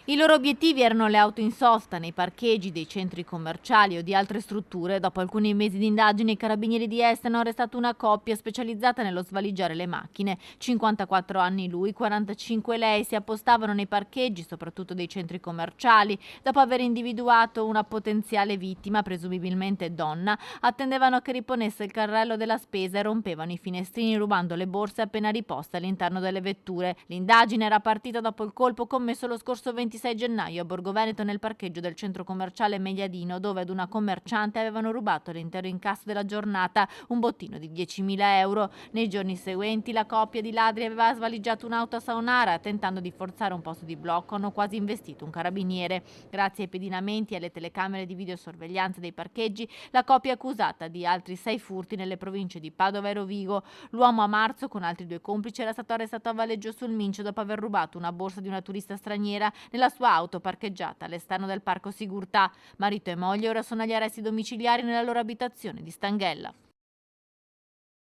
I loro obiettivi erano le auto in sosta nei parcheggi dei centri commerciali o di altre strutture. Dopo alcuni mesi di indagini, i carabinieri di Este hanno arrestato una coppia specializzata nello svaligiare le macchine. 54 anni lui, 45 lei, si appostavano nei parcheggi, soprattutto dei centri commerciali. Dopo aver individuato una potenziale vittima, presumibilmente donna, attendevano che riponesse il carrello della spesa e rompevano i finestrini rubando le borse appena riposte all'interno delle vetture. L'indagine era partita dopo il colpo commesso lo scorso 26 gennaio a Borgo Veneto nel parcheggio del centro commerciale Mediadino, dove ad una commerciante avevano rubato l'intero incasso della giornata, un bottino di 10.000 euro. Nei giorni seguenti la coppia di ladri aveva svaligiato un'auto a Saonara, tentando di forzare un posto di blocco hanno quasi investito un carabiniere. Grazie ai pedinamenti e alle telecamere di videosorveglianza dei parcheggi, la coppia è accusata di altri 6 furti nelle province di Padova e Rovigo. L'uomo a marzo con altri 2 complici era stato arrestato a Valeggio sul Mincio dopo aver rubato una borsa di una turista straniera nella sua auto parcheggiata all'esterno del parco Sigurtà. Marito e moglie ora sono agli arresti domiciliari nella loro abitazione di Stanghella.